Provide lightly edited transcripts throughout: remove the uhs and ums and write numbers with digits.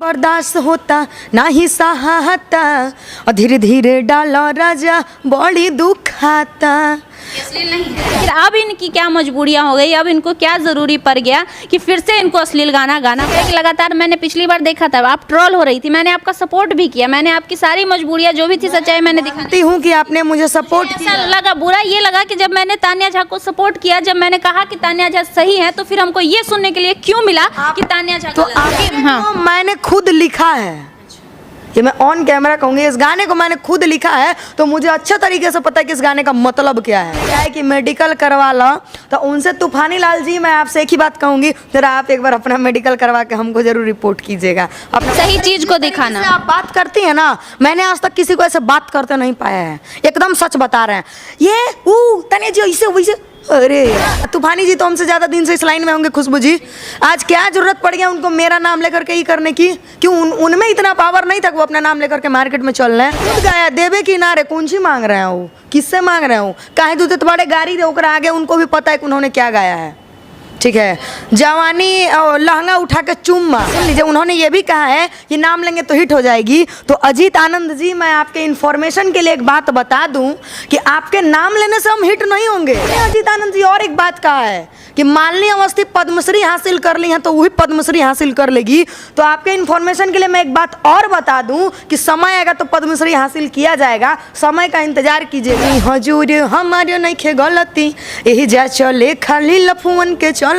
बर्दाश्त होता ना ही सहाता और धीरे धीरे डालो राजा बड़ी दुखाता। अश्लील नहीं है। फिर अब इनकी क्या मजबूरियां हो गई, अब इनको क्या ज़रूरी पड़ गया कि फिर से इनको अश्लील गाना गाना है? कि लगातार मैंने पिछली बार देखा था आप ट्रोल हो रही थी, मैंने आपका सपोर्ट भी किया, मैंने आपकी सारी मजबूरियां जो भी थी सच्चाई मैंने दिखाती हूँ कि आपने मुझे सपोर्ट किया। ऐसा लगा, बुरा ये लगा कि जब मैंने तान्या झा को सपोर्ट किया, जब मैंने कहा कि तान्या झा सही है, तो फिर हमको ये सुनने के लिए क्यों मिला कि तान्या झा तो मैंने खुद लिखा है, ये मैं ऑन कैमरा कहूँगी, इस गाने को मैंने खुद लिखा है तो मुझे अच्छे तरीके से पता है कि इस गाने का मतलब क्या है। क्या है कि मेडिकल करवा लो, तो उनसे तूफानी लाल जी मैं आपसे एक ही बात कहूँगी, जरा आप एक बार अपना मेडिकल करवा के हमको जरूर रिपोर्ट कीजिएगा, अपना सही चीज को दिखाना। आप बात करती है ना, मैंने आज तक किसी को ऐसे बात करते नहीं पाया है, एकदम सच बता रहे हैं। ये तने जी ऐसे वैसे, अरे तूफानी जी तो हमसे ज्यादा दिन से इस लाइन में होंगे। खुशबू जी, आज क्या जरूरत पड़ गया उनको मेरा नाम लेकर के ही करने की? क्यों उनमें इतना पावर नहीं था कि वो अपना नाम लेकर के मार्केट में चल रहे हैं? खुद गाया देवे किनारे कौन सी मांग रहे हो, किससे मांग रहे हो? काहे दूते तुम्हारे गाड़ी दे आगे, उनको भी पता है कि उन्होंने क्या गाया है। ठीक है, जवानी लहंगा उठा के चुम्मा, सुन लीजिए, उन्होंने ये भी कहा है कि नाम लेंगे तो हिट हो जाएगी। तो अजीत आनंद जी, मैं आपके इन्फॉर्मेशन के लिए एक बात बता दूं कि आपके नाम लेने से हम हिट नहीं होंगे। अजीत आनंद जी और एक बात कहा है कि मालिनी अवस्थी पद्मश्री हासिल कर ली है तो वही पद्मश्री हासिल कर लेगी। तो आपके इन्फॉर्मेशन के लिए मैं एक बात और बता दूं कि समय आएगा तो पद्मश्री हासिल किया जाएगा, समय का इंतजार कीजिएगा। हजूर हमारे नहीं खे गलती, यही जा चले खाली लफुअन के चलती,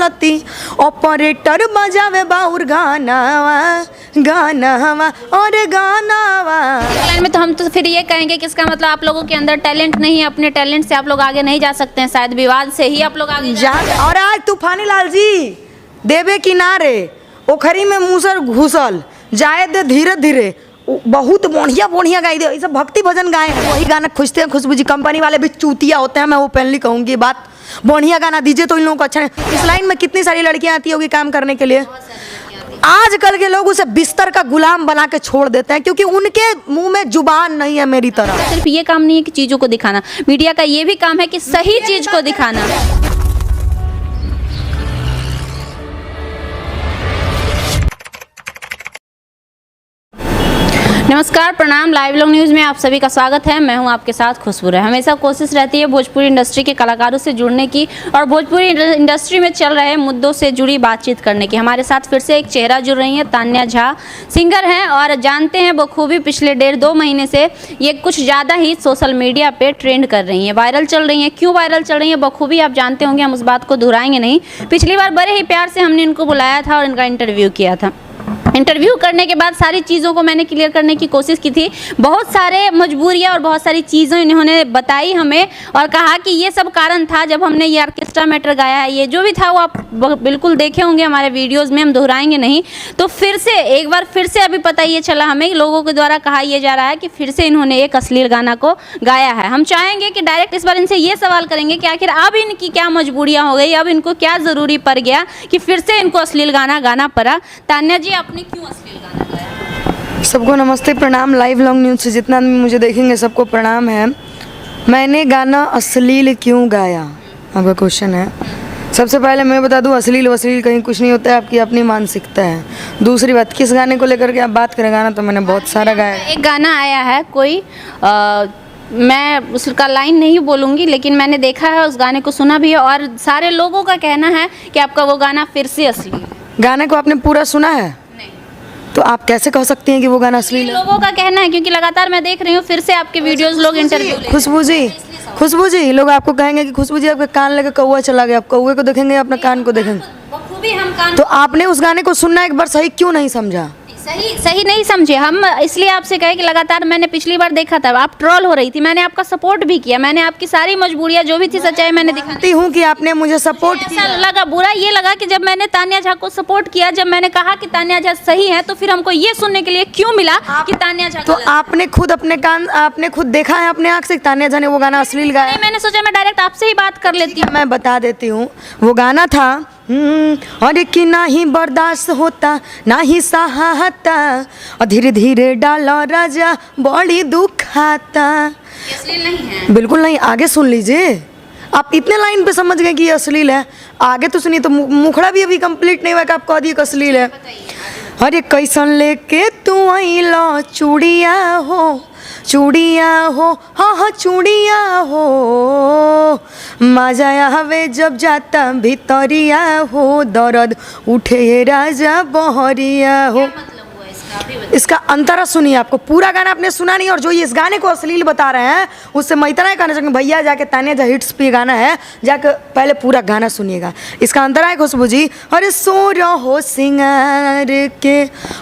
ऑपरेटर बजावे बाउर गानावा गानावा और गानावा। लाइन में तो हम तो फिर ये कहेंगे कि इसका मतलब आप लोगों के अंदर टैलेंट नहीं है, अपने टैलेंट से आप लोग आगे नहीं जा सकते हैं, शायद विवाद से ही आप लोग आगे जा। और आज तूफानी लाल जी देवे किनारे ओखरी में मूसर घुसल जाए दे धीरे धीरे, बहुत बढ़िया बढ़िया गाई दे, सब भक्ति भजन गाए, वही गाना खुजते हैं। खुशबू जी, कंपनी वाले भी चूतिया होते हैं, मैं ओपनली कहूँगी बात, बढ़िया गाना दीजिए तो इन लोगों को अच्छा है। इस लाइन में कितनी सारी लड़कियां आती होगी काम करने के लिए, आजकल के लोग उसे बिस्तर का गुलाम बना के छोड़ देते हैं क्योंकि उनके मुंह में जुबान नहीं है मेरी तरह। सिर्फ ये काम नहीं है कि चीज़ों को दिखाना, मीडिया का ये भी काम है कि सही चीज़ को दिखाना। नमस्कार, प्रणाम, लाइव लोग न्यूज़ में आप सभी का स्वागत है। मैं हूं आपके साथ खुशबू। हमेशा कोशिश रहती है भोजपुरी इंडस्ट्री के कलाकारों से जुड़ने की और भोजपुरी इंडस्ट्री में चल रहे मुद्दों से जुड़ी बातचीत करने की। हमारे साथ फिर से एक चेहरा जुड़ रही हैं, तान्या झा सिंगर हैं और जानते हैं बखूबी पिछले 1.5-2 महीने से ये कुछ ज़्यादा ही सोशल मीडिया पर ट्रेंड कर रही हैं, वायरल चल रही हैं। क्यों वायरल चल रही हैं बखूबी आप जानते होंगे, हम उस बात को दोहराएंगे नहीं। पिछली बार बड़े ही प्यार से हमने इनको बुलाया था और इनका इंटरव्यू किया था। इंटरव्यू करने के बाद सारी चीज़ों को मैंने क्लियर करने की कोशिश की थी, बहुत सारे मजबूरियां और बहुत सारी चीज़ें इन्होंने बताई हमें और कहा कि ये सब कारण था जब हमने ये ऑर्केस्ट्रा मैटर गाया है। ये जो भी था वो आप बिल्कुल देखे होंगे हमारे वीडियोस में, हम दोहराएंगे नहीं। तो फिर से एक बार फिर से अभी पता ये चला हमें, लोगों के द्वारा कहा यह जा रहा है कि फिर से इन्होंने एक अश्लील गाना को गाया है। हम चाहेंगे कि डायरेक्ट इस बार इनसे ये सवाल करेंगे कि आखिर अब इनकी क्या मजबूरियाँ हो गई, अब इनको क्या ज़रूरी पड़ गया कि फिर से इनको अश्लील गाना गाना पड़ा। तान्या जी, आपने क्यों अश्लील गाना गाया? सबको नमस्ते, प्रणाम। लाइव लॉन्ग न्यूज़ से जितना भी मुझे देखेंगे सबको प्रणाम है। मैंने गाना अश्लील क्यों गाया, आपका क्वेश्चन है। सबसे पहले मैं बता दूं, अश्लील वसील कहीं कुछ नहीं होता है, आपकी अपनी मानसिकता है। दूसरी बात, किस गाने को लेकर के आप बात करें, गाना तो मैंने बहुत सारा गाया। एक गाना आया है कोई, मैं उसका लाइन नहीं बोलूँगी, लेकिन मैंने देखा है, उस गाने को सुना भी है और सारे लोगों का कहना है कि आपका वो गाना फिर से अश्लील है। गाने को आपने पूरा सुना है? नहीं। तो आप कैसे कह सकती हैं कि वो गाना अश्लील है? लोगों का कहना है, क्योंकि लगातार मैं देख रही हूँ फिर से आपके वीडियोस लोग इंटरव्यू। खुशबू जी, लोग आपको कहेंगे कि खुशबू जी आपके कान लेके कौवा चला गया, आप कौवे को देखेंगे, अपने कान को देखेंगे। तो आपने उस गाने को सुनना एक बार सही क्यों नहीं समझा? सही नहीं समझे हम, इसलिए आपसे कहे कि लगातार मैंने पिछली बार देखा था आप ट्रोल हो रही थी, मैंने आपका सपोर्ट भी किया, मैंने आपकी सारी मजबूरियां जो भी थी सच्चाई मैंने दिखाती हूँ कि आपने मुझे सपोर्ट किया। ऐसा लगा, बुरा ये लगा कि जब मैंने तान्या झा को सपोर्ट किया, जब मैंने कहा कि तान्या झा सही है, तो फिर हमको ये सुनने के लिए क्यों मिला कि तान्या झा। तो आपने खुद देखा है अपने आँख से तान्या झा ने वो गाना अश्लील गाया? मैंने सोचा मैं डायरेक्ट आपसे ही बात कर लेती हूँ। मैं बता देती हूँ, वो गाना था और कि ना ही बर्दाश्त होता ना ही सहाता और धीरे धीरे डालो राजा बड़ी दुखाता। अश्लील नहीं है, बिल्कुल नहीं। आगे सुन लीजिए, आप इतने लाइन पे समझ गए कि ये अश्लील है, आगे तो सुनिए। तो मुखड़ा भी अभी कंप्लीट नहीं हुआ कि आप कह दिए कि अश्लील है। अरे कैसन लेके तू आइला चूड़िया हो, हाँ हाँ चूड़िया हो, मजा आवे जब जाता भितरिया हो, दर्द उठे राजा बहरिया हो। इसका अंतरा सुनिए, आपको पूरा गाना आपने सुना नहीं, और जो ये इस गाने को अश्लील बता रहे हैं उससे मैं इतना ही कहना चाहूँगी, भैया जाके तानिया हिट्स पे गाना है, जाके पहले पूरा गाना सुनिएगा। इसका अंतरा है खुशबू जी, अरे सो रहो सिंगार के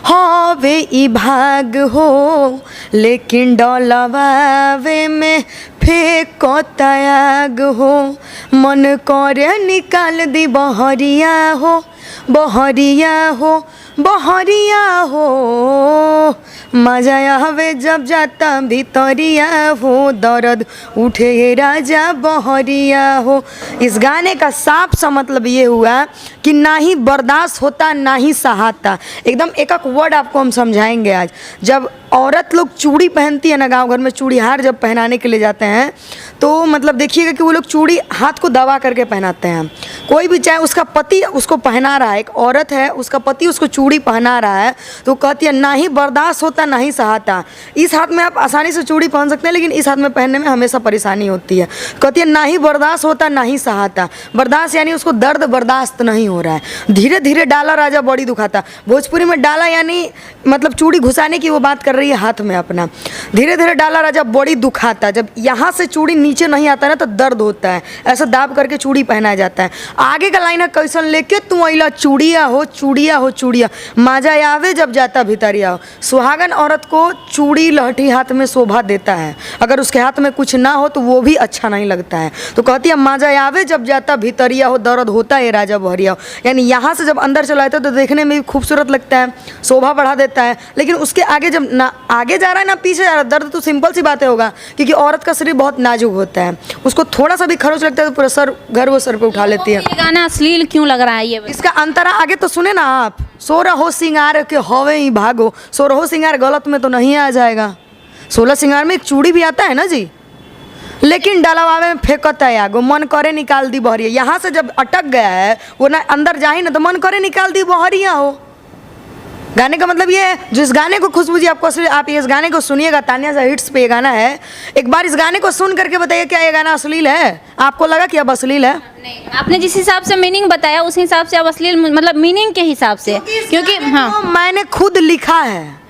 हवे ई भाग हो, लेकिन डलवावे में फेंको त्याग हो, मन करे निकाल दी बहरिया हो, बहरिया हो, बहरिया हो, मजा आवे जब जाता भितरिया हो, दर्द उठे राजा बहरिया हो। इस गाने का साफ सा मतलब ये हुआ कि ना ही बर्दाश्त होता ना ही सहाता। एकदम एक एक वर्ड आपको हम समझाएंगे आज। जब औरत लोग चूड़ी पहनती है ना, गांव घर में चूड़ी हार जब पहनाने के लिए जाते हैं तो मतलब देखिएगा कि वो लोग चूड़ी हाथ को दबा करके पहनाते हैं। कोई भी चाहे उसका पति उसको पहना रहा है, एक औरत है उसका पति उसको चूड़ी पहना रहा है, तो कहती है ना ही बर्दाश्त होता ना ही सहाता। इस हाथ में आप आसानी से चूड़ी पहन सकते हैं, लेकिन इस हाथ में पहनने में हमेशा परेशानी होती है। कहती है ना ही बर्दाश्त होता ना ही सहाता। बर्दाश्त यानी उसको दर्द बर्दाश्त नहीं हो रहा है। धीरे धीरे डाला राजा बड़ी दुखाता। भोजपुरी में डाला यानी मतलब चूड़ी घुसाने की वो बात कर रही है हाथ में अपना। धीरे धीरे डाला राजा बड़ी दुखाता। जब यहाँ से चूड़ी नीचे नहीं आता ना तो दर्द होता है, ऐसा दाब करके चूड़ी पहनाया जाता है। आगे का लाइन है, कैसन लेके तू अइला चूड़िया हो, चूड़िया हो चूड़िया, मजा आवे जब जाता भितरिया हो। सुहागन औरत को चूड़ी लहठी हाथ में शोभा देता है, अगर उसके हाथ में कुछ ना हो तो वो भी अच्छा नहीं लगता है। तो कहती है मजा आवे जब जाता भितरिया हो, दर्द होता है राजा बहरिया हो। यानी यहाँ से जब अंदर चला जाता है तो देखने में भी खूबसूरत लगता है, शोभा बढ़ा देता है। लेकिन उसके आगे जब ना आगे जा रहा है ना पीछे जा रहा है, दर्द तो सिंपल सी बातें होगा, क्योंकि औरत का शरीर बहुत नाजुक होता है। उसको थोड़ा सा भी खरोच लगता है तो पूरा सर घर वो सर पे उठा लेती है। ये गाना अश्लील क्यों लग रहा है ये? इसका अंतरा आगे तो सुने ना आप, सो रहो सिंगार के हवे ही भागो। सो रहो सिंगार गलत में तो नहीं आ जाएगा। 16 सिंगार में एक चूड़ी भी आता है ना जी, लेकिन डलवावे में फेंकता है आगो, मन करे निकाल दी बहरिया। यहाँ से जब अटक गया है वो ना अंदर जा ही ना तो मन करे निकाल दी बहरिया हो। गाने का मतलब ये है। जो इस गाने को खुशबू जी आपको आप इस गाने को सुनिएगा, तानिया हिट्स पे ये गाना है। एक बार इस गाने को सुन करके बताइए क्या ये गाना अश्लील है? आपको लगा कि अब अश्लील है? नहीं, आपने जिस हिसाब से मीनिंग बताया उस हिसाब से अब अश्लील मतलब मीनिंग के हिसाब से, क्योंकि हाँ मैंने खुद लिखा है,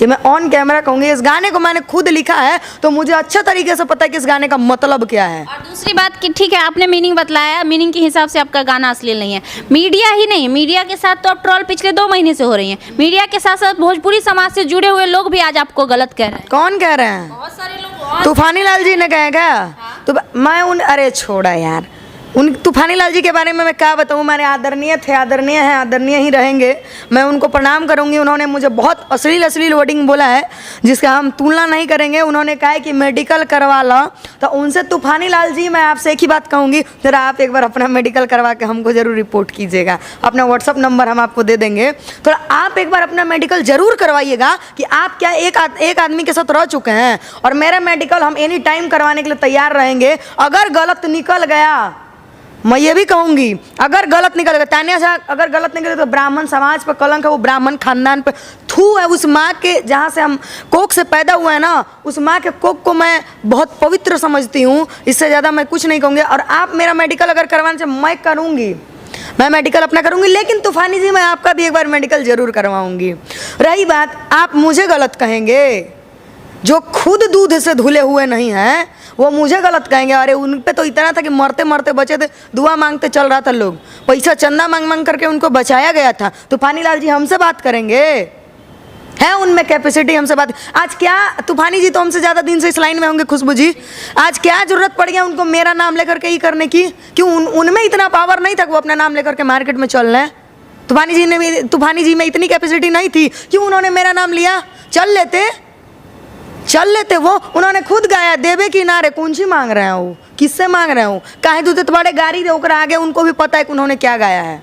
ये मैं ऑन कैमरा कहूँगी, इस गाने को मैंने खुद लिखा है तो मुझे अच्छा तरीके से पता है कि इस गाने का मतलब क्या है। और दूसरी बात कि ठीक है आपने मीनिंग बतलाया, मीनिंग के हिसाब से आपका गाना अश्लील नहीं है। मीडिया ही नहीं, मीडिया के साथ तो अब ट्रोल पिछले 2 महीने से हो रही हैं। मीडिया के साथ साथ भोजपुरी समाज से जुड़े हुए लोग भी आज आपको गलत कह रहे हैं। कौन कह रहे हैं? बहुत सारे लोग। तूफानी लाल जी ने कहा क्या? तो मैं उन अरे छोड़ा यार, उन तूफानी लाल जी के बारे में मैं क्या बताऊँ। मेरे आदरणीय थे, आदरणीय हैं, आदरणीय ही रहेंगे। मैं उनको प्रणाम करूँगी। उन्होंने मुझे बहुत अश्लील वर्डिंग बोला है जिसका हम तुलना नहीं करेंगे। उन्होंने कहा है कि मेडिकल करवा लो, तो उनसे तूफानी लाल जी मैं आपसे एक ही बात कहूँगी, जरा आप एक बार अपना मेडिकल करवा के हमको ज़रूर रिपोर्ट कीजिएगा। अपना व्हाट्सअप नंबर हम आपको दे देंगे, थोड़ा आप एक बार अपना मेडिकल ज़रूर करवाइएगा कि आप क्या एक आदमी के साथ रह चुके हैं। और मेरा मेडिकल हम एनी टाइम करवाने के लिए तैयार रहेंगे। अगर गलत निकल गया, मैं ये भी कहूँगी, अगर गलत निकलेगा तानिया से, अगर गलत निकले तो ब्राह्मण समाज पर कलंक है, वो ब्राह्मण खानदान पर थू है। उस माँ के जहाँ से हम कोख से पैदा हुए हैं ना, उस माँ के कोख को मैं बहुत पवित्र समझती हूँ। इससे ज़्यादा मैं कुछ नहीं कहूँगी। और आप मेरा मेडिकल अगर करवाने से मैं करूँगी, मैं मेडिकल अपना करूँगी, लेकिन तूफानी जी मैं आपका भी एक बार मेडिकल ज़रूर करवाऊँगी। रही बात, आप मुझे गलत कहेंगे, जो खुद दूध से धुले हुए नहीं हैं वो मुझे गलत कहेंगे। अरे उन पे तो इतना था कि मरते मरते बचे थे, दुआ मांगते चल रहा था लोग, पैसा चंदा मांग मांग करके उनको बचाया गया था। तूफानी लाल जी हमसे बात करेंगे, है उनमें कैपेसिटी हमसे बात। आज क्या तूफानी जी तो हमसे ज़्यादा दिन से इस लाइन में होंगे खुशबू जी, आज क्या जरूरत पड़ गया उनको मेरा नाम लेकर के ही करने की? क्यों उनमें इतना पावर नहीं था कि वो अपना नाम लेकर के मार्केट में चल रहे हैं? तूफानी जी में इतनी कैपेसिटी नहीं थी, क्यों उन्होंने मेरा नाम लिया? चल लेते वो। उन्होंने खुद गाया, देवे किनारे कौन सी मांग रहे हो, किससे मांग रहे हो, काहे दूते तो बड़े गाड़ी दे ओकरा आगे, उनको भी पता है कि उन्होंने क्या गाया है।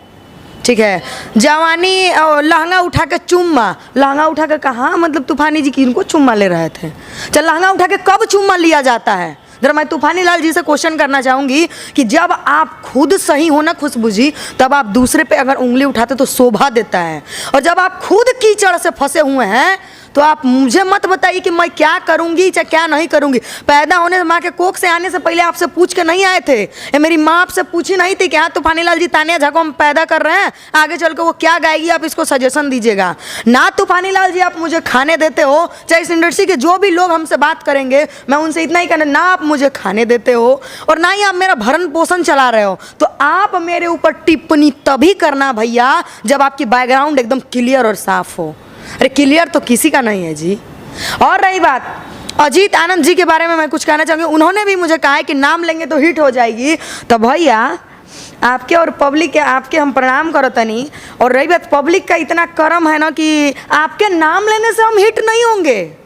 ठीक है, जवानी लहंगा उठा के चुम्मा, लहंगा उठा के कहाँ मतलब तूफानी जी किनको चुम्मा ले रहे थे? चल लहंगा उठा के कब चुम्मा लिया जाता है? जरा मैं तूफानी लाल जी से क्वेश्चन करना चाहूंगी कि जब आप खुद सही हो ना खुशबू जी, तब आप दूसरे पे अगर उंगली उठाते तो शोभा देता है, और जब आप खुद कीचड़ से फंसे हुए हैं तो आप मुझे मत बताइए कि मैं क्या करूंगी चाहे क्या नहीं करूंगी। पैदा होने माँ के कोख से आने से पहले आपसे पूछ के नहीं आए थे, ये मेरी माँ आपसे पूछी नहीं थी कि हाँ तूफानी लाल जी तानिया झा को हम पैदा कर रहे हैं, आगे चल के वो क्या गाएगी आप इसको सजेशन दीजिएगा ना। तूफानी लाल जी आप मुझे खाने देते हो, चाहे इस इंडस्ट्री के जो भी लोग हमसे बात करेंगे मैं उनसे इतना ही कहना, ना आप मुझे खाने देते हो और ना ही आप मेरा भरण पोषण चला रहे हो, तो आप मेरे ऊपर टिप्पणी तभी करना भैया जब आपकी बैकग्राउंड एकदम क्लियर और साफ हो। अरे क्लियर तो किसी का नहीं है जी। और रही बात अजीत आनंद जी के बारे में मैं कुछ कहना चाहूँगी, उन्होंने भी मुझे कहा है कि नाम लेंगे तो हिट हो जाएगी, तो भैया आपके और पब्लिक के आपके हम प्रणाम करो तनी। और रही बात पब्लिक का इतना कर्म है ना कि आपके नाम लेने से हम हिट नहीं होंगे,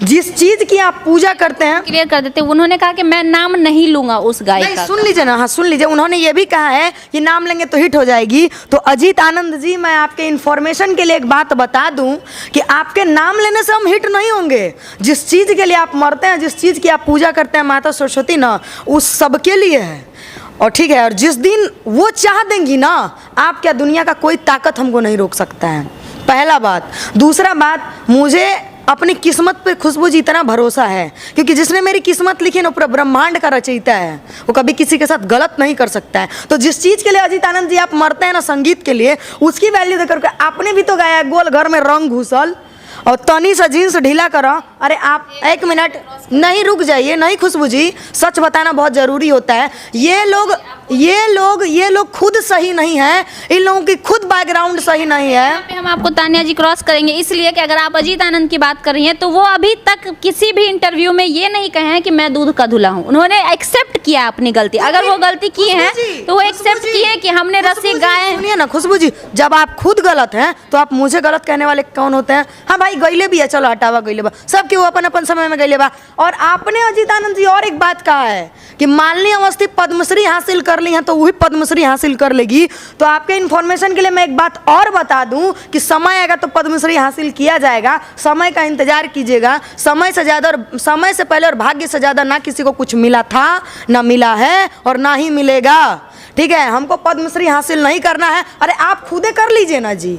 जिस चीज की आप पूजा करते हैं। क्लियर कर देते, उन्होंने कहा कि मैं नाम नहीं लूंगा उस गायिका का। सुन लीजिए ना, हाँ सुन लीजिए, उन्होंने ये भी कहा है कि नाम लेंगे तो हिट हो जाएगी। तो अजीत आनंद जी मैं आपके इन्फॉर्मेशन के लिए एक बात बता दूं कि आपके नाम लेने से हम हिट नहीं होंगे। जिस चीज के लिए आप मरते हैं, जिस चीज की आप पूजा करते हैं माता सरस्वती ना, उस सबके लिए है। और ठीक है, और जिस दिन वो चाह देंगी ना, आप क्या दुनिया का कोई ताकत हमको नहीं रोक सकता है, पहला बात। दूसरा बात, मुझे अपनी किस्मत पे खुशबू जी इतना भरोसा है क्योंकि जिसने मेरी किस्मत लिखी ना पूरा ब्रह्मांड का रचयिता है, वो कभी किसी के साथ गलत नहीं कर सकता है। तो जिस चीज़ के लिए अजीत आनंद जी आप मरते हैं ना, संगीत के लिए, उसकी वैल्यू देकर के आपने भी तो गाया गोल घर में रंग घुसल और तनी सा जीन्स ढीला करो। अरे आप एक मिनट नहीं रुक जाइए, नहीं खुशबू जी, सच बताना बहुत ज़रूरी होता है। ये लोग खुद सही नहीं है, इन लोगों की खुद बैकग्राउंड सही नहीं है। यहाँ पे हम आपको तानिया जी क्रॉस करेंगे इसलिए कि अगर आप अजीत आनंद की बात कर रही हैं तो वो अभी तक किसी भी इंटरव्यू में ये नहीं कहे हैं कि मैं दूध का धुला हूँ। उन्होंने एक्सेप्ट किया अपनी गलती, अगर वो गलती की है तो वो एक्सेप्ट किए कि हमने रस्सी गाय। सुनिए ना खुशबू जी, जब आप खुद गलत हैं तो आप मुझे गलत कहने वाले कौन होते हैं? हाँ भाई गईले भी है, चलो हटावा गईले बा, सबके वो अपन अपन समय में गईले बा। और आपने अजीत आनंद जी और एक बात कहा है कि मालिनी अवस्थी पद्मश्री हासिल कर ली हैं तो वही पद्मश्री हासिल कर लेगी। तो आपके इन्फॉर्मेशन के लिए मैं एक बात और बता दूं कि समय आएगा तो पद्मश्री हासिल किया जाएगा, समय का इंतजार कीजिएगा। समय से ज़्यादा और समय से पहले और भाग्य से ज़्यादा ना किसी को कुछ मिला था, ना मिला है और ना ही मिलेगा। ठीक है, हमको पद्मश्री हासिल नहीं करना है। अरे आप खुदे कर लीजिए ना जी,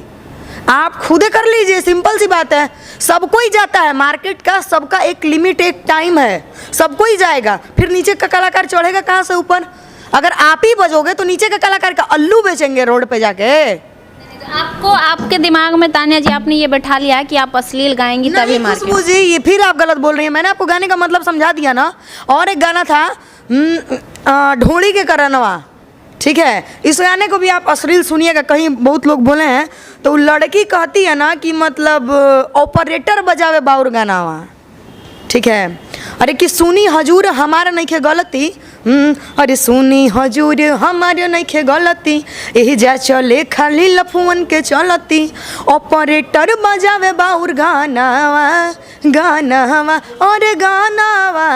आप खुदे कर लीजिए, सिंपल सी बात है। सबको ही जाता है मार्केट का, सबका एक लिमिट एक टाइम है, सबको ही जाएगा। फिर नीचे का कलाकार चढ़ेगा कहाँ से ऊपर? अगर आप ही बजोगे तो नीचे का कलाकार का अल्लू बेचेंगे रोड पे जाके। आपको आपके दिमाग में तानिया जी आपने ये बैठा लिया है कि आप अश्लील गाएंगी तभी मार्केट। खुशबू जी ये फिर आप गलत बोल रही हैं, मैंने आपको गाने का मतलब समझा दिया ना। और एक गाना था ढोड़ी के करनवा, ठीक है, इस गाने को भी आप अश्लील सुनिएगा, कहीं बहुत लोग बोले हैं। तो लड़की कहती है ना कि मतलब ऑपरेटर बजावे बाउर गाना हुआ, ठीक है। अरे कि सुनी हजूर हमारा नहीं खे गलती, अरे सुनी हजूर हमारे नहीं खे गलती, यही जा चले खाली लफुअन के चलती, ऑपरेटर बजावे बाउर गानावा गानावा और गानावा।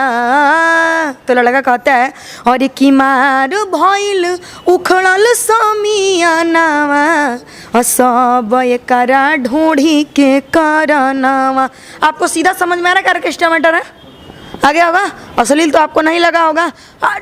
तो लड़का कहता है अरे कि मार भइल उखड़ल समियानावा सब एकरा ढूंढी के करनावा। आपको सीधा समझ में आ रहा है ऑर्केस्ट्रा मैटर है? आगे होगा, अश्लील तो आपको नहीं लगा होगा।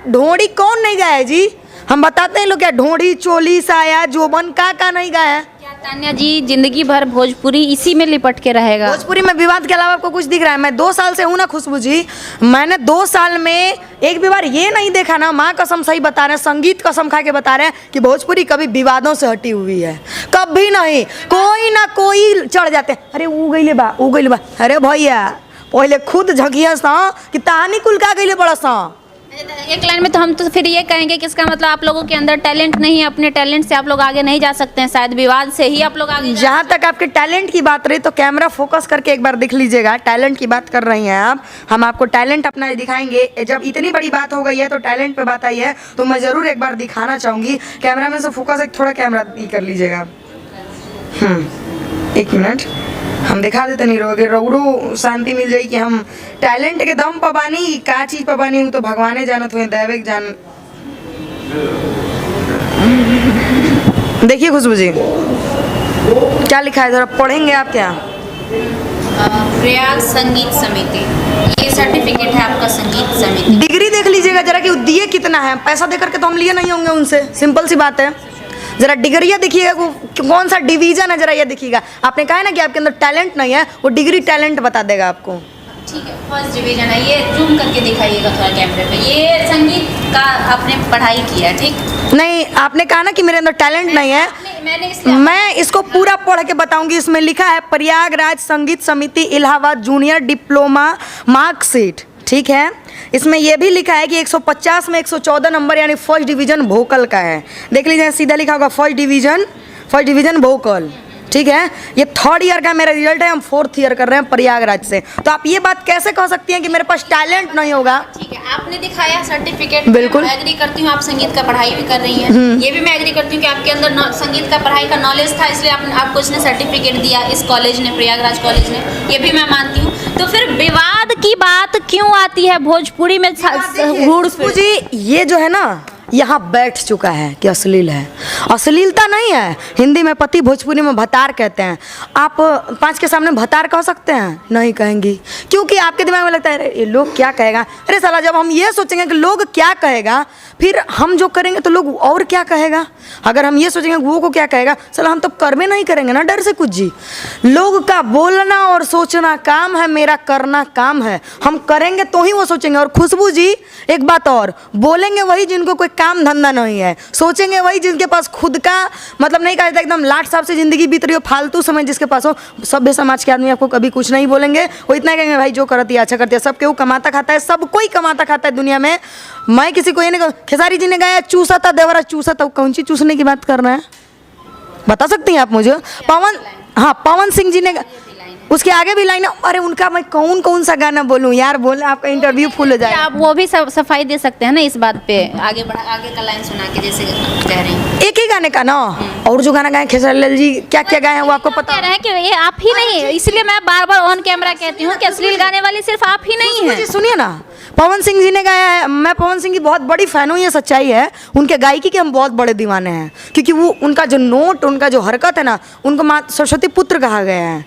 ढोड़ी कौन नहीं गाया जी? हम बताते हैं लोग क्या ढोड़ी चोली साया जोबन का नहीं गाया। क्या तान्या जी जिंदगी भर भोजपुरी इसी में लिपट के रहेगा? भोजपुरी में विवाद के अलावा आपको कुछ दिख रहा है? मैं 2 साल से हूँ ना खुशबू जी, मैंने 2 साल में एक भी बार ये नहीं देखा ना, माँ कसम सही बता रहे हैं, संगीत कसम खा के बता रहे हैं कि भोजपुरी कभी विवादों से हटी हुई है, कभी नहीं। कोई ना कोई चढ़ जाते हैं, अरे ऊ गईले बा ऊ गईले बा। अरे भैया पहले खुद झकिया सा कि तानी कुल का गईले बड़ा सा। एक लाइन में तो हम तो फिर ये कहेंगे कि इसका मतलब आप लोगों के अंदर टैलेंट नहीं है, अपने टैलेंट से आप लोग आगे नहीं जा सकते हैं, शायद विवाद से ही आप लोग आगे। जहाँ तक आपके टैलेंट की बात रही तो कैमरा फोकस करके एक बार दिख लीजिएगा, टैलेंट की बात कर रही हैं आप, हम आपको टैलेंट अपना दिखाएंगे। जब इतनी बड़ी बात हो गई है तो टैलेंट पे बात आई है तो मैं ज़रूर एक बार दिखाना चाहूँगी। कैमरा में से फोकस एक थोड़ा कैमरा कर लीजिएगा। 1 मिनट हम दिखा देते नहीं रहोगे, रौड़ो शांति मिल जाएगी कि हम टैलेंट के दम पर बानी, का चीज पर बानी हूँ तो भगवाने जानत हुए दैविक जान। देखिए खुशबू जी क्या लिखा है, जरा पढ़ेंगे आप क्या? प्रयाग संगीत समिति, ये सर्टिफिकेट है आपका संगीत समिति। डिग्री देख लीजिएगा जरा कि वो दिए कितना है, पैसा दे करके तो हम लिए नहीं होंगे उनसे, सिंपल सी बात है। जरा डिग्रिया देखिएगा वो कौन सा डिवीजन है, जरा ये देखिएगा। आपने कहा है ना कि आपके अंदर टैलेंट नहीं है, वो डिग्री टैलेंट बता देगा आपको। ठीक है, फर्स्ट डिवीजन है, ये जूम करके दिखाइएगा थोड़ा कैमरे पे। ये संगीत का आपने पढ़ाई किया है, ठीक? नहीं, आपने कहा ना कि मेरे अंदर टैलेंट नहीं है, मैं इसको पूरा पढ़ के बताऊंगी। इसमें लिखा है प्रयागराज संगीत समिति इलाहाबाद जूनियर डिप्लोमा मार्कशीट, ठीक है। इसमें यह भी लिखा है कि 150 में 114 नंबर यानी फर्स्ट डिवीजन वोकल का है। देख लीजिए, सीधा लिखा होगा फर्स्ट डिवीजन वोकल, ठीक है। ये 3rd ईयर का मेरा रिजल्ट है, हम 4th ईयर कर रहे हैं प्रयागराज से। तो आप ये बात कैसे कह सकती हैं कि मेरे पास टैलेंट नहीं होगा? ठीक है, आपने दिखाया सर्टिफिकेट, बिल्कुल मैं एग्री करती हूँ, आप संगीत का पढ़ाई भी कर रही हैं। ये भी मैं एग्री करती हूँ कि आपके अंदर संगीत का पढ़ाई का नॉलेज था, इसलिए आपको इसने सर्टिफिकेट दिया, इस कॉलेज ने, प्रयागराज कॉलेज ने, ये भी मैं मानती हूँ। तो फिर विवाद की बात क्यों आती है भोजपुरी में? जी ये जो है ना, यहाँ बैठ चुका है कि अश्लील है। अश्लीलता नहीं है, हिंदी में पति, भोजपुरी में भतार कहते हैं। आप 5 के सामने भतार कह सकते हैं? नहीं कहेंगी, क्योंकि आपके दिमाग में लगता है अरे ये लोग क्या कहेगा। अरे साला, जब हम ये सोचेंगे कि लोग क्या कहेगा, फिर हम जो करेंगे तो लोग और क्या कहेगा। अगर हम ये सोचेंगे वो को क्या कहेगा, साला हम तो कर्मे नहीं करेंगे ना डर से कुछ। जी, लोग का बोलना और सोचना काम है, मेरा करना काम है। हम करेंगे तो ही वो सोचेंगे। और खुशबू जी एक बात और, बोलेंगे वही जिनको कोई काम धंधा नहीं है, सोचेंगे वही जिनके पास खुद का मतलब नहीं कहा जाता एकदम लाट साहब से जिंदगी बीत रही हो, फालतू समय जिसके पास हो। सभ्य समाज के आदमी आपको कभी कुछ नहीं बोलेंगे, वो इतना कहेंगे भाई जो करती है अच्छा करती है। सब केहू कमाता खाता है, सब कोई कमाता खाता है दुनिया में। मैं किसी को ये नहीं कहूँ। खेसारी जी ने गाया चूसा था देवरा चूसा था, कौन सी चूसने की बात कर रहे हैं बता सकती हैं आप मुझे? पवन सिंह जी ने, उसके आगे भी लाइन है। अरे उनका मैं कौन सा गाना बोलूं यार, बोले आपका इंटरव्यू फुल हो जाए। आप वो भी सफाई दे सकते हैं ना इस बात पे, आगे का लाइन सुना के, जैसे कह रही हैं। एक ही गाने का ना, और जो गाना गाए खेसारी लाल जी क्या क्या गाए हैं वो आपको पता है कि ये आप ही नहीं, इसलिए मैं बार बार ऑन कैमरा कहती हूँ कि अश्लील गाने वाली सिर्फ आप ही नहीं है। सुनिए ना, पवन सिंह जी ने गाया है। मैं पवन सिंह की बहुत बड़ी फैन हूँ, ये सच्चाई है। उनके गायकी के हम बहुत बड़े दीवाने हैं, क्योंकि वो उनका जो नोट, उनका जो हरकत है ना, उनको माँ सरस्वती पुत्र कहा गया है।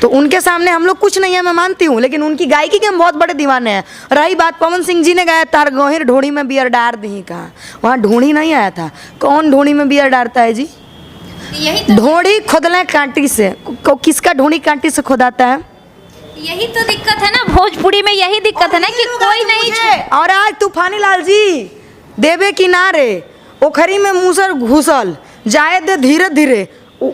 तो उनके सामने हम लोग कुछ नहीं है, मैं मानती हूँ, लेकिन उनकी गायकी के हम बहुत बड़े दीवाने हैं। रही बात पवन सिंह जी ने गाया तार गहिर ढोड़ी में बियर डार दी, कहा वहाँ ढोड़ी नहीं आया था। कौन ढोड़ी में बियर डारता है जी? यही तो ढोड़ी खोदना कांटी से, किसका ढोड़ी कांटी से खोदाता है? यही तो दिक्कत है ना भोजपुरी में, यही दिक्कत है ना कि कोई नहीं। और आज तूफानी लाल जी देवे किनारे ओखरी में मूसर घुसल जाए दे धीरे धीरे,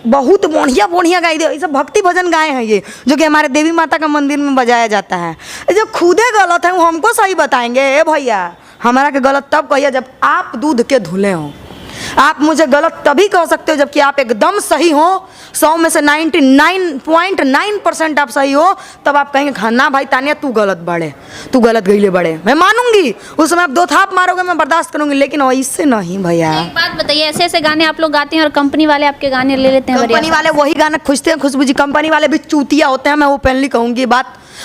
बहुत बढ़िया गाई दे। ये सब भक्ति भजन गाए हैं ये, जो कि हमारे देवी माता का मंदिर में बजाया जाता है। जो खुदे गलत है वो हमको सही बताएंगे? ए भैया, हमारा के गलत तब कहिए जब आप दूध के धुले हो। आप मुझे गलत तभी कह सकते हो जबकि आप एकदम सही हो। 100 में से 99.9% आप सही हो, तब आप कहेंगे खाना भाई तानिया तू गलत बड़े, तू गलत गईले बड़े। मैं मानूंगी, उस समय आप 2 थाप मारोगे मैं बर्दाश्त करूंगी, लेकिन इससे नहीं भैया। एक बात बताइए, ऐसे ऐसे गाने आप लोग गाते हैं और कंपनी वाले आपके गाने ले लेते हैं। कंपनी वाले वही गाना खोजते हैं खुशबू जी, कंपनी वाले भी चूतिया होते हैं। मैं ओपनली कहूँगी बात,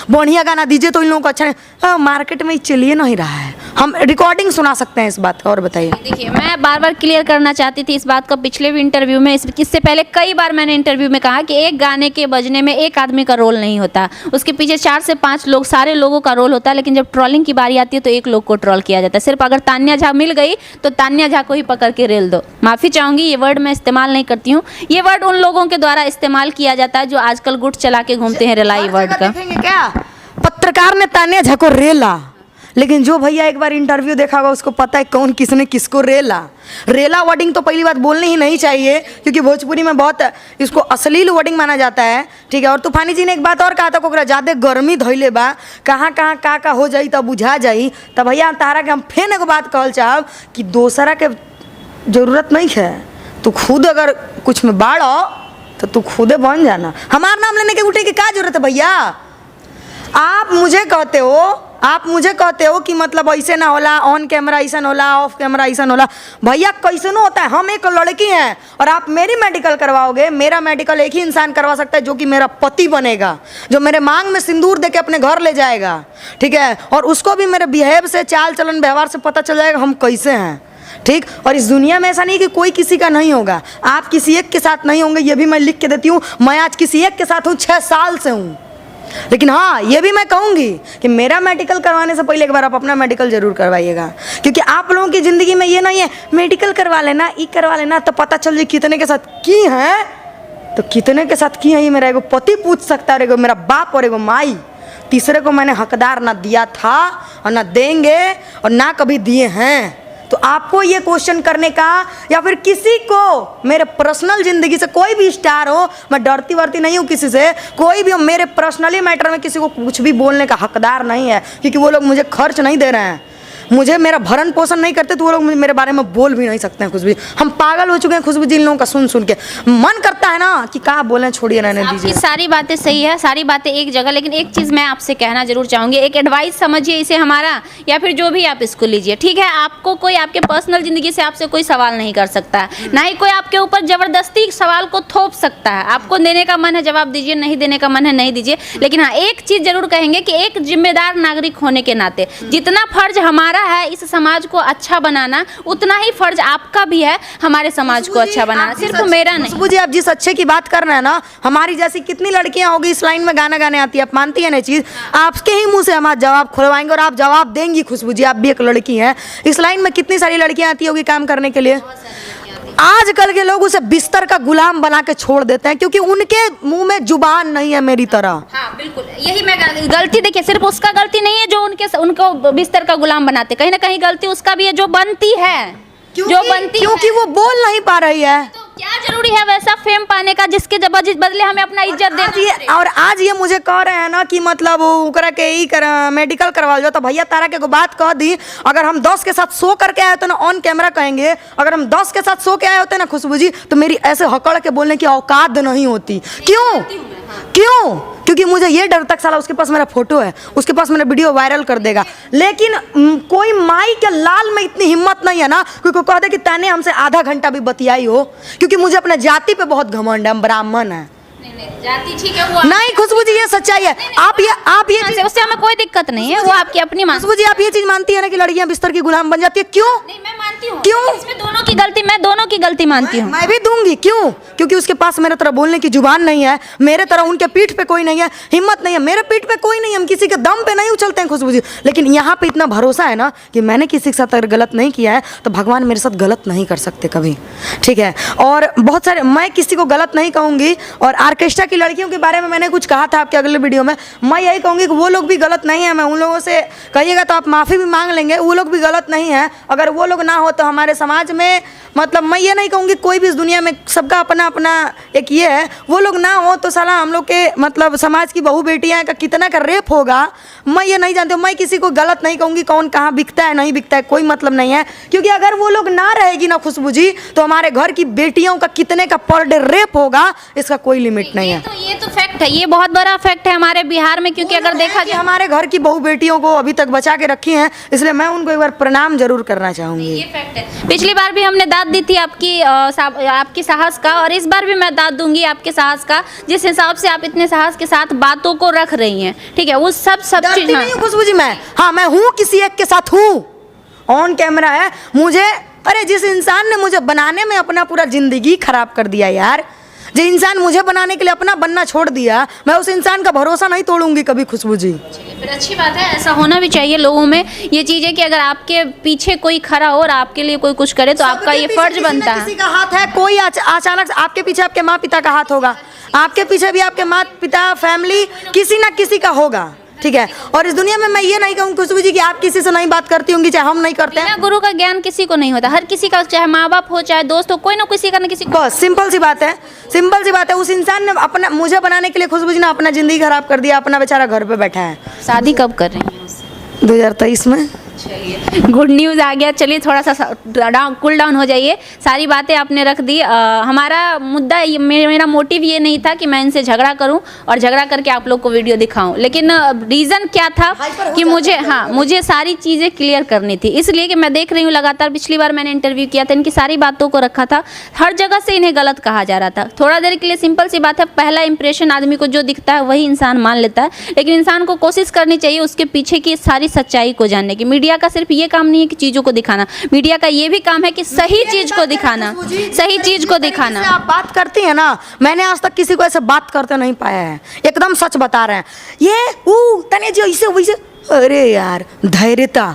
बढ़िया गाना दीजिए तो इन लोगों को अच्छा नहीं। मार्केट में चलिए नहीं रहा है, हम रिकॉर्डिंग सुना सकते हैं इस बात का। और बताइए। देखिए, मैं बार बार क्लियर करना चाहती थी इस बात का, पिछले भी इंटरव्यू में, इससे पहले कई बार मैंने इंटरव्यू में कहा कि एक गाने के बजने में एक आदमी का रोल नहीं होता, उसके पीछे 4 से 5 लोग, सारे लोगों का रोल होता है। लेकिन जब ट्रोलिंग की बारी आती है तो एक लोग को ट्रोल किया जाता है। सिर्फ अगर तान्या झा मिल गई तो तान्या झा को ही पकड़ के रेल दो। माफ़ी चाहूँगी, ये वर्ड मैं इस्तेमाल नहीं करती हूँ। ये वर्ड उन लोगों के द्वारा इस्तेमाल किया जाता है जो आजकल गुट चला के घूमते हैं रिलाई वर्ड का। क्या पत्रकार ने तान्या झा को रेला, लेकिन जो भैया एक बार इंटरव्यू देखा होगा उसको पता है कौन किसने किसको रेला। रेला वर्डिंग तो पहली बात बोलनी ही नहीं चाहिए, क्योंकि भोजपुरी में बहुत इसको अश्लील वर्डिंग माना जाता है, ठीक है। और तूफानी जी ने एक बात और कहा था, कोकरा ज़्यादा गर्मी धैले बा, कहाँ का हो जाई तब बुझा जाई। तब भैया तारा के हम फेन एगो बात कहल चाहब कि दोसरा के जरूरत नहीं है, तू खुद अगर कुछ में बाढ़ो तो तू खुदे बन जाना। हमारा नाम लेने के उठे की क्या जरूरत है भैया? आप मुझे कहते हो कि मतलब ऐसे ना होला, ऑन कैमरा ऐसा होला, ऑफ कैमरा ऐसा होला। भैया कैसे न होता है? हम एक लड़की हैं और आप मेरी मेडिकल करवाओगे। मेरा मेडिकल एक ही इंसान करवा सकता है, जो कि मेरा पति बनेगा, जो मेरे मांग में सिंदूर देके अपने घर ले जाएगा, ठीक है। और उसको भी मेरे बिहेव से, चाल चलन, व्यवहार से पता चल जाएगा हम कैसे हैं, ठीक। और इस दुनिया में ऐसा नहीं कि कोई किसी का नहीं होगा। आप किसी एक के साथ नहीं होंगे, ये भी मैं लिख के देती हूँ। मैं आज किसी एक के साथ हूँ, 6 साल से हूँ, लेकिन हाँ, ये भी मैं कहूँगी कि मेरा मेडिकल करवाने से पहले एक बार आप अपना मेडिकल जरूर करवाइएगा, क्योंकि आप लोगों की ज़िंदगी में ये नहीं है मेडिकल करवा लेना, ई करवा लेना, तो पता चल जाए कितने के साथ की हैं, तो कितने के साथ की हैं ये मेरा एगो पति पूछ सकता है, एगो मेरा बाप और एगो माई। तीसरे को मैंने हकदार ना दिया था और ना देंगे और ना कभी दिए हैं। तो आपको ये क्वेश्चन करने का, या फिर किसी को मेरे पर्सनल ज़िंदगी से कोई भी स्टार हो, मैं डरती वरती नहीं हूँ किसी से, कोई भी हो, मेरे पर्सनली मैटर में किसी को कुछ भी बोलने का हकदार नहीं है, क्योंकि वो लोग मुझे खर्च नहीं दे रहे हैं, मुझे मेरा भरण पोषण नहीं करते, तो वो लोग मेरे बारे में बोल भी नहीं सकते हैं कुछ भी। हम पागल हो चुके हैं खुशबू जी इन लोगों का सुन के, मन करता है ना कि क्या बोलें, छोड़िए, रहने दीजिए। आपकी सारी बातें सही है, सारी बातें एक जगह, लेकिन एक चीज़ मैं आपसे कहना जरूर चाहूँगी, एक एडवाइस समझिए इसे हमारा, या फिर जो भी आप इसको लीजिए, ठीक है। आपको कोई आपके पर्सनल ज़िंदगी से आपसे कोई सवाल नहीं कर सकता है, ना ही कोई आपके ऊपर ज़बरदस्ती सवाल को थोप सकता है। आपको देने का मन है जवाब दीजिए, नहीं देने का मन है नहीं दीजिए। लेकिन हाँ, एक चीज़ जरूर कहेंगे कि एक जिम्मेदार नागरिक होने के नाते जितना फर्ज हमारा है इस समाज को अच्छा बनाना, उतना ही फर्ज आपका भी है हमारे समाज को अच्छा बनाना, सिर्फ मेरा नहीं। खुशबू जी, आप जिस अच्छे की बात कर रहे हैं ना, हमारी जैसी कितनी लड़कियां होगी इस लाइन में गाना गाने आती है, आप मानती है ना चीज़, आपके ही मुंह से हम आज जवाब खुलवाएंगे और आप जवाब देंगी। खुशबू जी, आप भी एक लड़की हैं, इस लाइन में कितनी सारी लड़कियां आती होगी काम करने के लिए। आजकल के लोग उसे बिस्तर का गुलाम बना के छोड़ देते हैं, क्योंकि उनके मुंह में जुबान नहीं है मेरी तरह। हाँ बिल्कुल, यही मैं गलती देखिए, सिर्फ उसका गलती नहीं है जो उनको बिस्तर का गुलाम बनाते, कहीं ना कहीं गलती उसका भी है जो बनती है, क्योंकि वो बोल नहीं पा रही है। तो क्या जरूरी है वैसा फेम पाने का जिसके बदले हमें अपना इज्जत देना। और आज ये मुझे कह रहे हैं ना कि मतलब ओकरा के ही मेडिकल करवा लो, तो भैया तारा के को बात कह दी, अगर हम 10 के साथ शो करके आए तो ना ऑन कैमरा कहेंगे, अगर हम 10 के साथ शो के आए होते ना खुशबू जी, तो मेरी ऐसे हकड़ के बोलने की औकात नहीं होती। क्यों? क्योंकि मुझे ये डर तक साला उसके पास मेरा फोटो है, उसके पास मेरा वीडियो वायरल कर देगा। लेकिन कोई माई के लाल में इतनी हिम्मत नहीं है ना क्योंकि कह दे कि तैने हमसे आधा घंटा भी बतियाई हो, क्योंकि मुझे अपने जाति पे बहुत घमंड है, हम ब्राह्मण है। जाति ठीक है, वो नहीं खुशबू जी, ये सच्चाई है। आप ये उससे हमें कोई दिक्कत नहीं है, वो आपकी अपनी मान। खुशबू जी, आप ये चीज मानती है ना कि लड़कियां बिस्तर की गुलाम बन जाती है? क्यों? नहीं, मैं मानती हूँ। क्यों? इसमें दोनों की गलती, मैं दोनों की गलती मानती हूँ। मैं भी दूंगी। क्यों? क्योंकि उसके पास मेरे तरह बोलने की जुबान नहीं है, मेरे तरह उनके पीठ पे कोई नहीं है, हिम्मत नहीं है, मेरे पीठ पे कोई नहीं है, हम किसी के दम पे नहीं उछलते हैं खुशबू जी। लेकिन यहाँ पे इतना भरोसा है ना कि मैंने किसी के साथ अगर गलत नहीं किया है तो भगवान मेरे साथ गलत नहीं कर सकते कभी, ठीक है। और बहुत सारे, मैं किसी को गलत नहीं कहूँगी, और ऑर्केस्ट्रा की लड़कियों के बारे में मैंने कुछ कहा था आपके अगले वीडियो में, मैं यही कहूँगी कि वो लोग भी गलत नहीं है। मैं उन लोगों से कहिएगा तो आप माफ़ी भी मांग लेंगे, वो लोग भी गलत नहीं है। अगर वो लोग ना हो तो हमारे समाज में, मतलब मैं ये नहीं कहूँगी कोई भी इस दुनिया में, सबका अपना अपना एक ये है, वो लोग ना हो तो साला हम लोग के मतलब समाज की बहू बेटियाँ का कितना का रेप होगा, मैं ये नहीं जानती हूँ। मैं किसी को गलत नहीं कहूँगी, कौन कहाँ बिकता है नहीं बिकता है कोई मतलब नहीं है, क्योंकि अगर वो लोग ना रहेगी ना खुशबू जी, तो हमारे घर की बेटियों का कितने का पर डे रेप होगा, इसका कोई लिमिट नहीं है। ये तो फैक्ट है, ये बहुत बड़ा फैक्ट है हमारे बिहार में, क्योंकि अगर देखा जाए हमारे घर की बहू बेटियों को अभी तक बचा के रखी हैं, इसलिए मैं उनको एक बार प्रणाम जरूर करना चाहूँगी। ये फैक्ट है। पिछली बार भी हमने दाद दी थी आपकी साहस का, और इस बार भी मैं दाद दूंगी आपके साहस का, जिस हिसाब से आप इतने साहस के साथ बातों को रख रही हैं, ठीक है। वो सब चीज नहीं हूँ खुशबू जी मैं, हाँ मैं हूँ किसी एक के साथ हूँ, ऑन कैमरा है मुझे। अरे जिस इंसान ने मुझे बनाने में अपना पूरा जिंदगी खराब कर दिया यार, जो इंसान मुझे बनाने के लिए अपना बनना छोड़ दिया, मैं उस इंसान का भरोसा नहीं तोड़ूंगी कभी खुशबू जी। फिर अच्छी बात है, ऐसा होना भी चाहिए लोगों में। ये चीज़ है कि अगर आपके पीछे कोई खड़ा हो और आपके लिए कोई कुछ करे तो आपका ये फर्ज बनता है। किसी का हाथ है, कोई अचानक आपके पीछे आपके माँ पिता का हाथ होगा, आपके पीछे भी आपके माँ पिता फैमिली किसी ना किसी का होगा, ठीक है। और इस दुनिया में मैं ये नहीं कहूँ खुशबू जी कि आप किसी से नहीं बात करती होंगी, चाहे हम नहीं करते हैं। गुरु का ज्ञान किसी को नहीं होता, हर किसी का, चाहे माँ बाप हो चाहे दोस्त हो, कोई ना किसी का ना किसी को। बस सिंपल सी बात है, सिंपल सी बात है। उस इंसान ने अपना मुझे बनाने के लिए खुशबू जी ने अपना जिंदगी खराब कर दिया, अपना बेचारा घर पे बैठा है। शादी कब कर रही हैं? 2023 में। चलिए, गुड न्यूज़ आ गया। चलिए थोड़ा सा कूल डाउन हो जाइए, सारी बातें आपने रख दी। हमारा मुद्दा, मेरा मोटिव ये नहीं था कि मैं इनसे झगड़ा करूं और झगड़ा करके आप लोग को वीडियो दिखाऊं, लेकिन रीज़न क्या था कि मुझे सारी चीज़ें क्लियर करनी थी, इसलिए कि मैं देख रही हूँ लगातार। पिछली बार मैंने इंटरव्यू किया था, इनकी सारी बातों को रखा था, हर जगह से इन्हें गलत कहा जा रहा था। थोड़ा देर के लिए, सिंपल सी बात है, पहला इंप्रेशन आदमी को जो दिखता है वही इंसान मान लेता है, लेकिन इंसान को कोशिश करनी चाहिए उसके पीछे की सारी सच्चाई को जानने की। मीडिया मीडिया का सिर्फ ये काम नहीं है कि चीज़ों को दिखाना, मीडिया का ये भी काम है कि सही चीज़ को दिखाना, सही चीज़ को दिखाना। आप बात करती है ना, मैंने आज तक किसी को ऐसे बात करते नहीं पाया है, एकदम सच बता रहे हैं। ये तने जो ऐसे वैसे, अरे यार धैर्यता,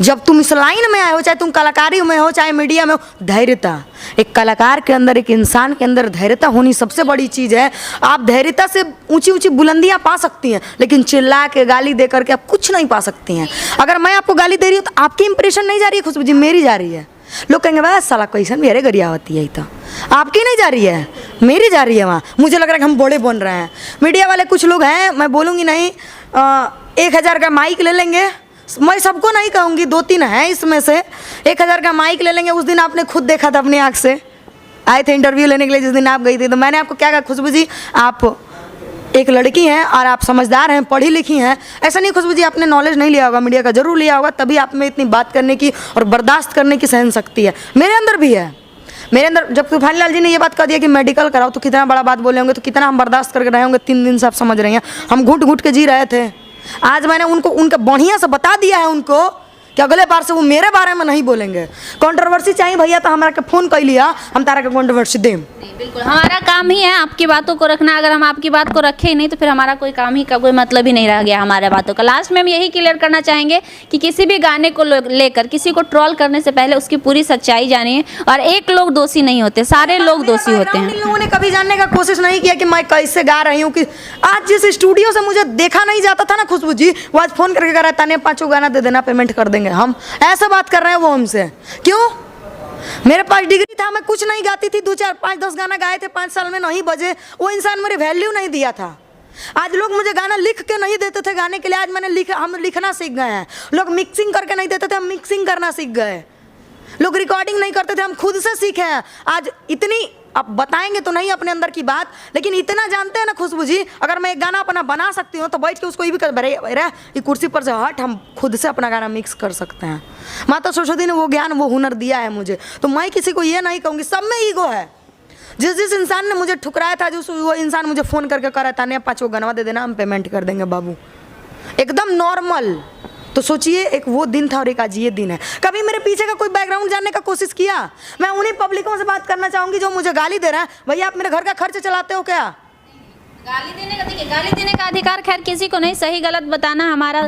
जब तुम इस लाइन में आए हो, चाहे तुम कलाकारी में हो चाहे मीडिया में हो, धैर्यता, एक कलाकार के अंदर, एक इंसान के अंदर धैर्यता होनी सबसे बड़ी चीज़ है। आप धैर्यता से ऊंची ऊंची बुलंदियां पा सकती हैं, लेकिन चिल्ला के गाली दे करके आप कुछ नहीं पा सकती हैं। अगर मैं आपको गाली दे रही हूँ तो आपकी इंप्रेशन नहीं जा रही है खुशबू जी, मेरी जा रही है। लोग कहेंगे बस साला कैसन भी अरे गरिया होती है, तो आपकी नहीं जा रही है, मेरी जा रही है। वहाँ मुझे लग रहा है कि हम बड़े बन रहे हैं। मीडिया वाले कुछ लोग हैं, मैं बोलूँगी नहीं, 1000 का माइक ले लेंगे, मैं सबको नहीं कहूँगी, 2-3 हैं इसमें से, 1000 का माइक ले लेंगे। उस दिन आपने खुद देखा था, अपनी आँख से आए थे इंटरव्यू लेने के लिए जिस दिन आप गई थी, तो मैंने आपको क्या कहा, खुशबू जी आप एक लड़की हैं और आप समझदार हैं, पढ़ी लिखी हैं। ऐसा नहीं खुशबू जी आपने नॉलेज नहीं लिया होगा, मीडिया का जरूर लिया होगा, तभी आप में इतनी बात करने की और बर्दाश्त करने की सहन शक्ति है। मेरे अंदर भी है, मेरे अंदर। जब तूफानी लाल जी ने ये बात कह दिया कि मेडिकल कराओ, तो कितना बड़ा बात बोले होंगे, तो कितना हम बर्दाश्त करके रहे होंगे। 3 दिन से आप समझ रही हैं, हम घुट घुट के जी रहे थे। आज मैंने उनको उनका बढ़िया से बता दिया है उनको कि अगले बार से वो मेरे बारे में नहीं बोलेंगे। कंट्रोवर्सी चाहिए भैया तो हमारा के फ़ोन कर लिया, हम तारा के कंट्रोवर्सी दें। बिल्कुल, हमारा काम ही है आपकी बातों को रखना। अगर हम आपकी बात को रखें ही नहीं तो फिर हमारा कोई काम ही का कोई मतलब ही नहीं रह गया हमारे बातों का। लास्ट में हम यही क्लियर करना चाहेंगे कि किसी भी गाने को लेकर किसी को ट्रोल करने से पहले उसकी पूरी सच्चाई जानिए, और एक लोग दोषी नहीं होते, सारे लोग दोषी होते हैं। इन लोगों ने कभी जानने का कोशिश नहीं किया कि मैं कैसे गा रही हूँ। कि आज जिस स्टूडियो से मुझे देखा नहीं जाता था ना खुशबू जी, वो आज फ़ोन करके कह रहा है ताने 5 गाना दे देना, पेमेंट कर देंगे हम। ऐसा बात कर रहे हैं वो हमसे, क्यों? मेरे पास डिग्री था, मैं कुछ नहीं गाती थी, 2, 4, 5, 10 गाना गाए थे, 5 साल में नहीं बजे। वो इंसान मेरी वैल्यू नहीं दिया था। आज लोग मुझे गाना लिख के नहीं देते थे गाने के लिए, आज हम लिखना सीख गए हैं। लोग मिक्सिंग करके नहीं देते थे, हम मिक्सिंग करना सीख गए। लोग रिकॉर्डिंग नहीं करते थे, हम खुद से सीखे हैं। आज इतनी, अब बताएंगे तो नहीं अपने अंदर की बात, लेकिन इतना जानते हैं ना खुशबू जी, अगर मैं एक गाना अपना बना सकती हूँ तो बैठ के उसको ये भी कर, अरे ये कुर्सी पर से हट, हम खुद से अपना गाना मिक्स कर सकते हैं। माता सरस्वती ने वो ज्ञान, वो हुनर दिया है मुझे, तो मैं किसी को ये नहीं कहूँगी। सब में ईगो है। जिस इंसान ने मुझे ठुकराया था, वो इंसान मुझे फ़ोन करके कह रहा था, 5 गनवा दे देना, हम पेमेंट कर देंगे बाबू, एकदम नॉर्मल। तो सोचिए, एक वो दिन था और एक आज ये दिन है। कभी मेरे पीछे का कोई बैकग्राउंड जानने का कोशिश किया? मैं उन्हीं पब्लिकों से बात करना चाहूँगी जो मुझे गाली दे रहा है, भैया आप मेरे घर का खर्च चलाते हो क्या? गाली देने का, देखिए गाली देने का अधिकार खैर किसी को नहीं, सही गलत बताना हमारा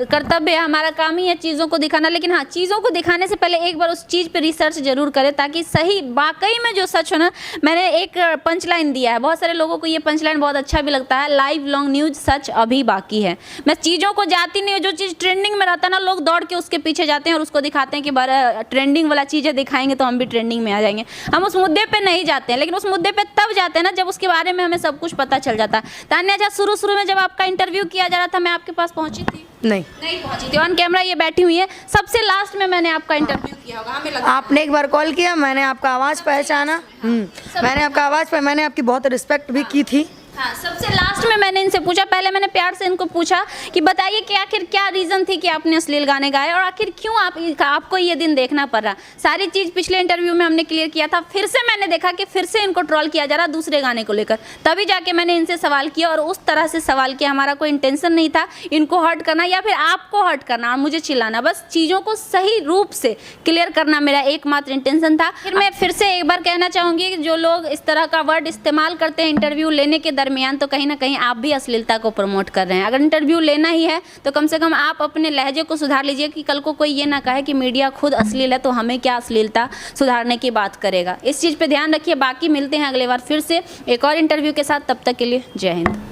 कर्तव्य है, हमारा काम ही है चीज़ों को दिखाना। लेकिन हाँ, चीज़ों को दिखाने से पहले एक बार उस चीज़ पे रिसर्च जरूर करें, ताकि सही वाकई में जो सच हो ना। मैंने एक पंच लाइन दिया है, बहुत सारे लोगों को ये पंच लाइन बहुत अच्छा भी लगता है, लाइव लॉन्ग न्यूज सच अभी बाकी है। मैं चीज़ों को जाती नहीं हूँ, जो चीज़ ट्रेंडिंग में रहता है ना, लोग दौड़ के उसके पीछे जाते हैं और उसको दिखाते हैं कि बार ट्रेंडिंग वाला चीज़ें दिखाएंगे तो हम भी ट्रेंडिंग में आ जाएंगे। हम उस मुद्दे पर नहीं जाते हैं, लेकिन उस मुद्दे पर तब जाते हैं ना जब उसके बारे में हमें सब कुछ पता चल जाता है। तान्या, शुरू में जब आपका इंटरव्यू किया जा रहा था, मैं आपके पास पहुंची थी? नहीं पहुंची थी। ऑन कैमरा ये बैठी हुई है, सबसे लास्ट में मैंने आपका इंटरव्यू किया होगा, हमें लगा। आपने एक बार कॉल किया, मैंने आपका आवाज़ पहचाना। मैंने आपका आवाज़ पे, मैंने आपकी बहुत रिस्पेक्ट भी की थी। हाँ, सबसे लास्ट में मैंने इनसे पूछा, पहले मैंने प्यार से इनको पूछा कि बताइए कि आखिर क्या रीज़न थी कि आपने अश्लील गाने गाए, और आखिर क्यों आपको ये दिन देखना पड़ रहा। सारी चीज़ पिछले इंटरव्यू में हमने क्लियर किया था। फिर से मैंने देखा कि फिर से इनको ट्रोल किया जा रहा दूसरे गाने को लेकर, तभी जाके मैंने इनसे सवाल किया, और उस तरह से सवाल किया। हमारा कोई इंटेंशन नहीं था इनको हर्ट करना या फिर आपको हर्ट करना और मुझे चिल्लाना, बस चीज़ों को सही रूप से क्लियर करना मेरा एकमात्र इंटेंशन था। फिर मैं फिर से एक बार कहना चाहूँगी कि जो लोग इस तरह का वर्ड इस्तेमाल करते हैं इंटरव्यू लेने के दरमियान, तो कहीं ना कहीं आप भी अश्लीलता को प्रमोट कर रहे हैं। अगर इंटरव्यू लेना ही है तो कम से कम आप अपने लहजे को सुधार लीजिए, कि कल को कोई ये ना कहे कि मीडिया खुद अश्लील है तो हमें क्या अश्लीलता सुधारने की बात करेगा। इस चीज़ पे ध्यान रखिए। बाकी मिलते हैं अगले बार फिर से एक और इंटरव्यू के साथ, तब तक के लिए जय हिंद।